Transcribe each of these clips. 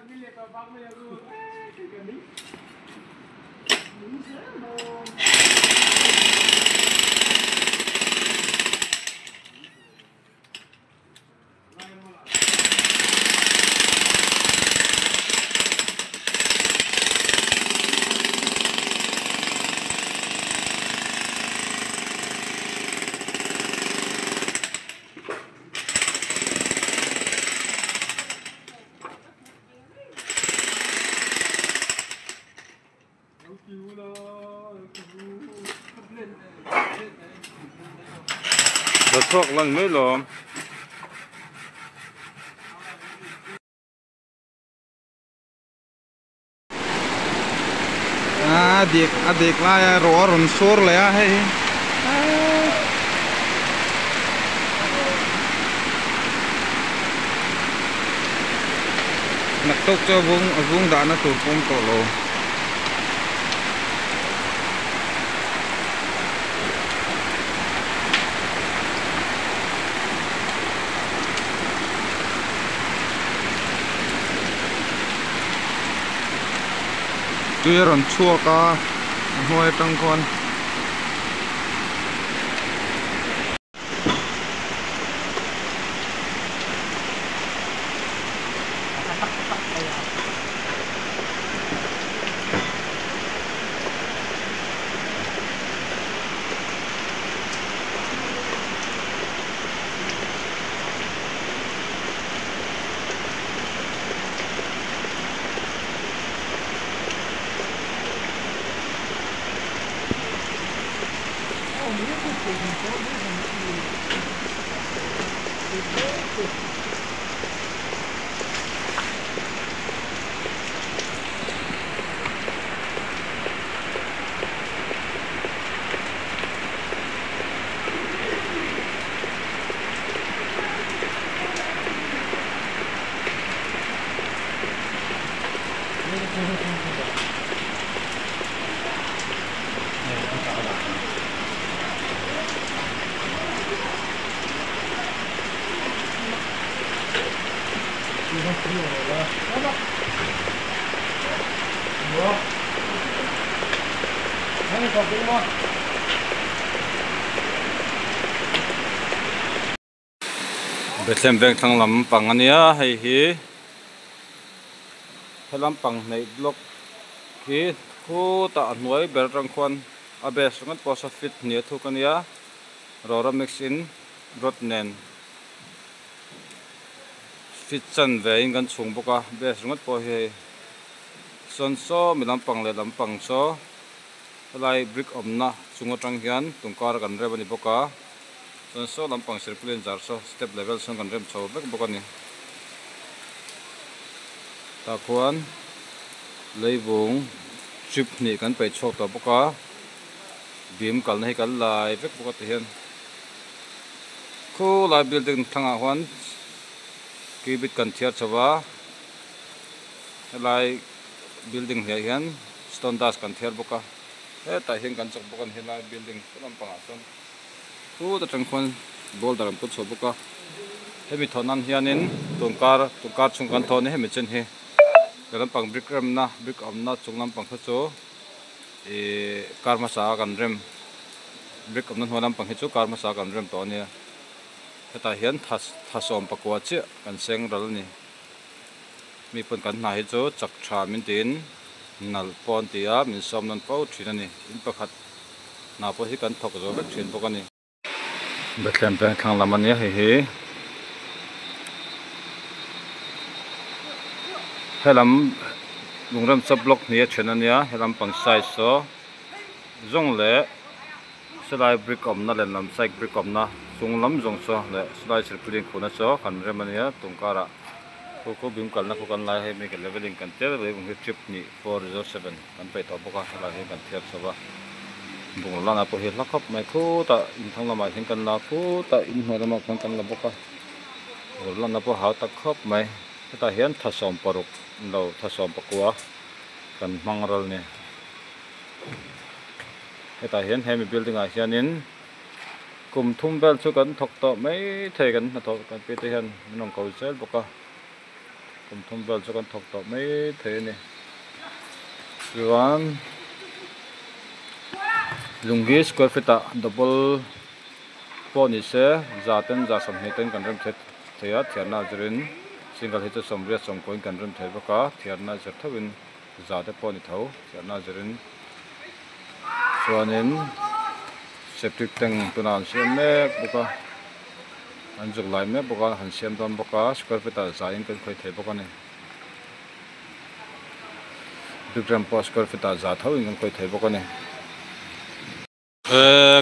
The truck lần mới lồm adik lah roar unsur lah ya hei nak tok cho vung đã nó tụt phong tổ lồ tuy rằng chua cả hoa trăng con Bethlehem Bank thang lampang ania hei hi lampang nei block hi khu ta hnuai ber rang khwan abes ngat posa fit ni thu kania rora mix in rot nen fit chan ve in kan chung boka bes ngat po hi son so mi lampang le lampang so lai brick omna chungatang hian tungkar kan rebani boka so lampang circular jar so step level son kan rem chaw bek bokani ta khuan leibung trip ni kan pe chok ta boka beam kal nei kal lai bek boka te hian khu lai building thanga hwan kibit kan thiar chawa lai building he hian stone dust kan thiar boka he ta hian kan chok bokan he lai building lampang a son thu ta tangkhon boulder put so boka hemi thonan hianin tungkar chung kan thon hemi chen hi lampang brick ram na brick omna chung lampang kha chu karma sa kan rem brick omna hnuai lampang hi chu karma sa kan rem to ania heta hian thasom pakwa che kan seng ral ni mi pon kan na hi chu chak tha min tin nal pon tia min som non pau thina ni in pakhat na po hi kan thok zo bek thin bokani Bethlehem Bank thang lamania hi helam lungram sub block ni chenania helam pang size so zong le slai brick omna le lam side brick omna sunglam zong so le slai circling khuna so kan remania tungkara ko bim kalna ko kan lai he me ke leveling kan tel ve bung trip ni 407 kan pe to boka hala he kan thiar soba bung lana po he lakop mai khu ta in thang lama hin kan la khu ta in hma lama kan la boka lana po ha ta khop mai ta hian thasom paruk lo thasom pakwa kan mangral ne ta hian hemi building a hianin kum thum bel chu kan thok to mai thei kan na to kan pe te hian nong ko sel boka kum thum vel cho kan thok to mai the ni chuan lungi square feet a double pawh ni se zaten za sam hne ten kan rem thet theia thiarna zerin single hi chu somria somkoin kan rem thei bawka thiarna zer thawin zate pawh ni tho thiarna zerin chuanin septic tank tunan siam mek bawka an zuk lai mek bawka han siam dam bawka square feet a zain kan khoi thei bawka ni bigram pawh square feet a za thawin kan khoi thei bawka ni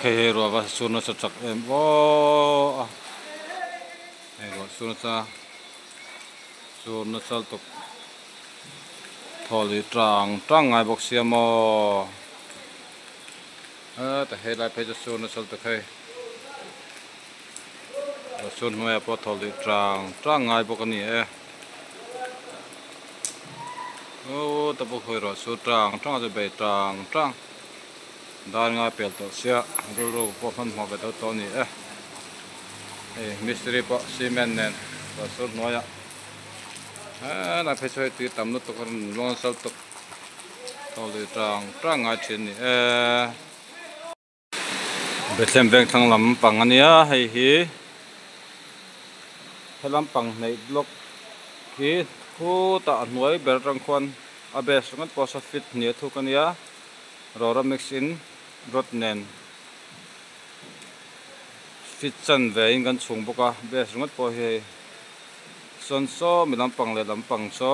cái hệ rồi và xuống nó chặt chặt em vô hệ rồi xuống nó chặt tục thôi trăng trăng ngày bốc xia mòแต่hệ lại phải cho xuống nó chặt tục hay xuống nó phải thôi trăng trăng ngày bốc cái này ô tập bốc hơi rồi xuống trăng trăng rồi về trăng trăng dan nga pel to sia ro po phan mo be to ni mystery po cement nen ba so noya na phe choi ti tam no to kan long sal to le trang nga chin ni betlem bank thang lam pang ania hei hi helam pang nei block ki khu ta nuai ber rang khon abes ngat po sa fit ni thu kania rora mixin rot nen fit chan ve in kan chung boka bes ngot po he son so milam pang le lam pang so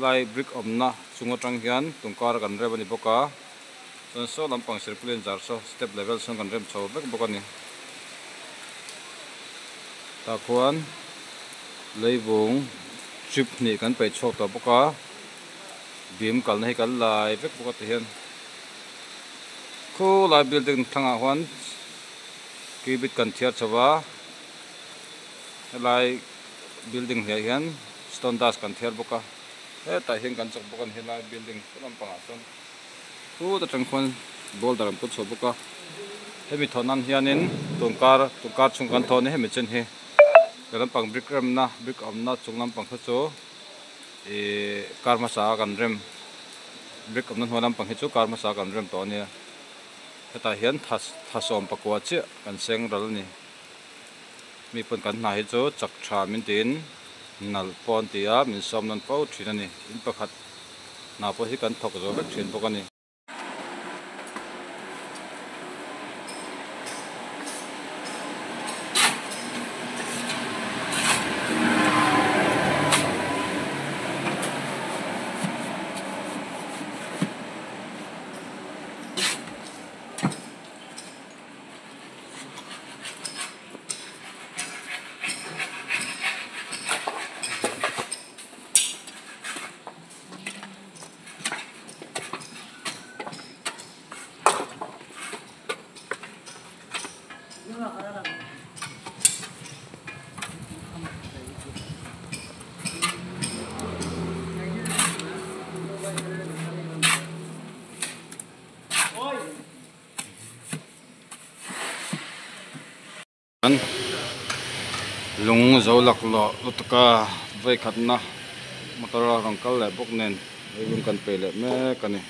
lai brick omna chungo tang hian tungkar kan re bani boka son so lam pang circular jar so step level son kan rem chaw bek boka ni ta khuan leibung trip ni kan pe chok ta boka beam kal nei kal lai vek boka te hian khu lai building thanga hwan ki bit kan thiar chawa lai building he hian stone dust kan thiar boka ta hian kan chok bokan he lai building lam panga son khu ta tang khwan bol daram put chho boka hemi thonan hianin tungkar chung kan thon he mi chen he kalam pang brick ram na brick amna chunglam pang khacho karma sa kan rem brick amna hwalam pang he chu karma sa kan rem to nia ta hian thasom pakwa che kan seng ral ni mi pon kan na hi chu chak tha min tin nal pon tia min som nan pau thina ni in pakhat na po hi kan thok zo bek thin pokani lung zo lak lo lutka vai khatna motor rong kal le bok nen lung kan pe le me kani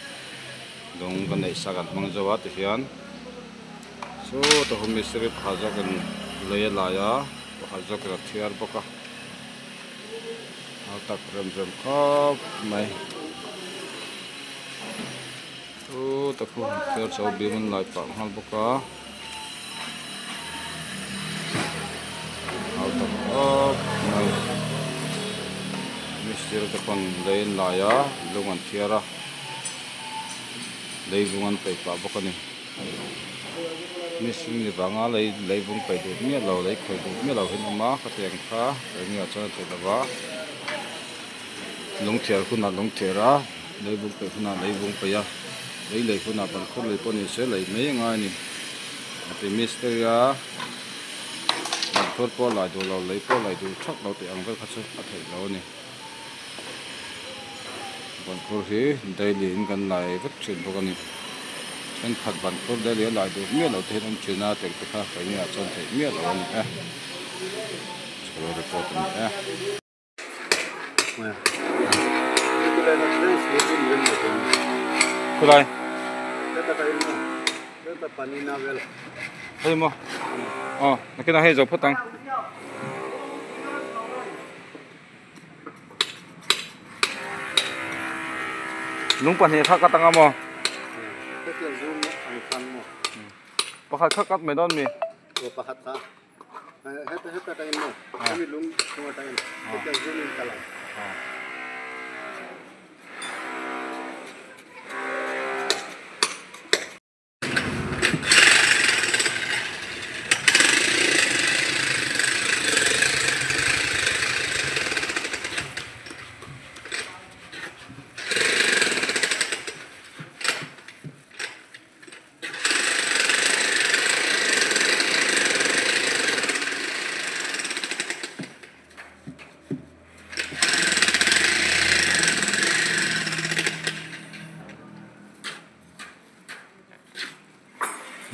lung kan nei sagan mang zawa ti hian so to humi sri phaja kan le la ya phaja ka thiar boka ha tak rem khop mai so to pu thiar so bi mun lai pa hal boka Mister tekan lain laya lungan tiara leibungan pe pa bokani misin ni banga leibung pe du mi lo lei khoi du mi lo hin ma khateng kha ngi acha te dawa lung thiar khuna lung thera leibung pe khuna leibung pe ya lei khuna ban khol lei poni se lei me nga ni ate mister ya thot po lai do lo lei po lai du thak lo te ang vel khachu a thei lo ni ban khur hi daily in kan lai vek thin bokani kan phat ban khur daily lai du mi lo te dam china te kha kai ni a chon thei mi lo ni chho report ni Kulai. Kita kain mo. Kita panina wel. Hay mo. Oh, nakita hay zo putang. Lung pan he thak katanga mo. Kita zoom ang fan mo. Pakhat khakat me don mi. O pahat ka. Heta kain mo. Kami lung semua kain. Kita zoom in kala.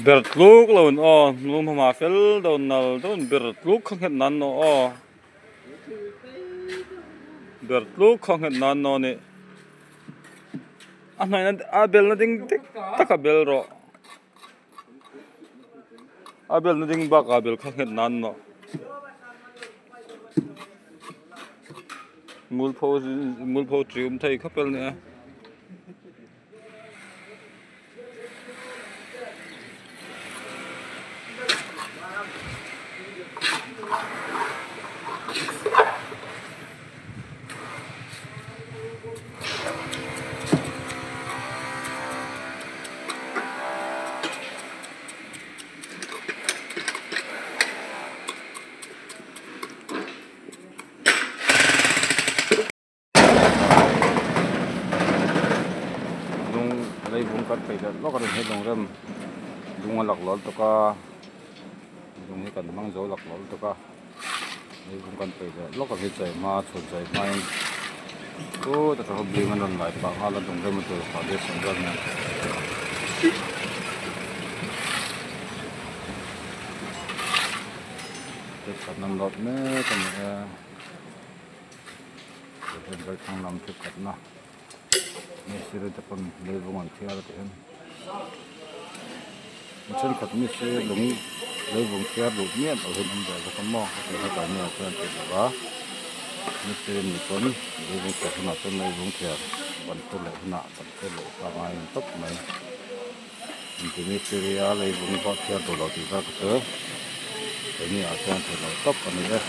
Bertluk lawan oh, num ma fel don nal don bertluk khang het nan no oh. Bertluk khang het nan no ni. Anai na abel na ding takabel ro. Abel na ding bak abel khang het nan no. Mulpho trium thai khapel ne. Lấy vùng cắt phải là nó có được hết đồng râm dùng lọc lót to ca dùng cái cần mang dấu lọc lót to ca lấy vùng cắt phải là nó có hết chạy ma chuột chạy mai ô ta phải bì mình làm lại bằng hai lần đồng râm từ khỏi để sản xuất này cái cần làm lót nữa còn cái thằng làm chút cắt nào Mesir depan lebungan tiada kan. Macam kat mesir lung lebung tiada lubnya atau hendak ada kemau kita tanya apa yang tiada. Mesir ni pun lebung tiada nak pun lebung tiada. Bantu le nak bantu le ramai top mai. Untuk mesir ya lebung tiada dolar tiada kita. Ini apa yang tiada top ni ya.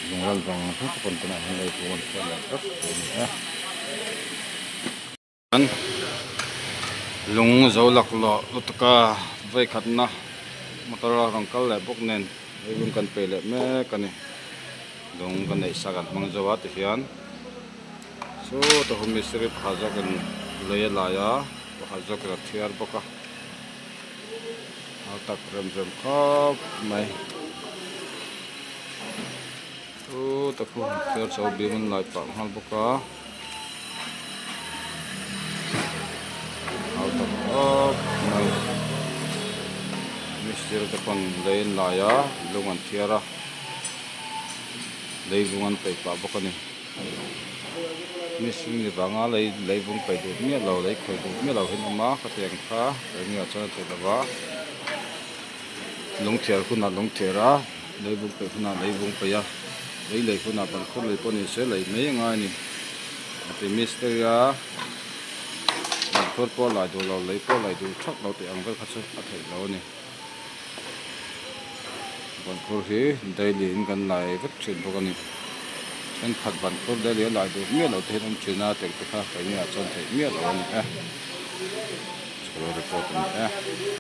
Lungral bang tu pun kena hendak pun kena tak ini ya. Lung zaulak lo lutka vai khatna motor rangkal le bok nen lung kan pele me kani lung kan nei sagat mang zawat hian so to humi sri phaja kan leya laya phaja ka thiar boka tak rem khap mai tập trung theo cháu biến mình lại phạm hal boka hal tập này Mister depan lain laya lungan tiara lấy lungan pe pa boka ni Mister ni banga lấy vung pe du mi lo lấy khoi du mi lo hin ma ka tiang kha ni cha te dawa lung tiar ku na lung tiara lấy vung pe na lấy vung pe ya lấy pun apa pun lấy pun ini lấy mấy ngày ni, tapi Mister ya, thốt po lại đồ lâu lấy po lại đồ chắc lâu thì ăn cái khát sức ăn thịt lâu ni, còn pun thì đây liền gần lại vất chuyện po cái ni, chân khát vẫn pun đây liền lại đồ miết lâu thì ông chuyện nào thì cái khác cái ni là chân thịt miết lâu ni, rồi report ni.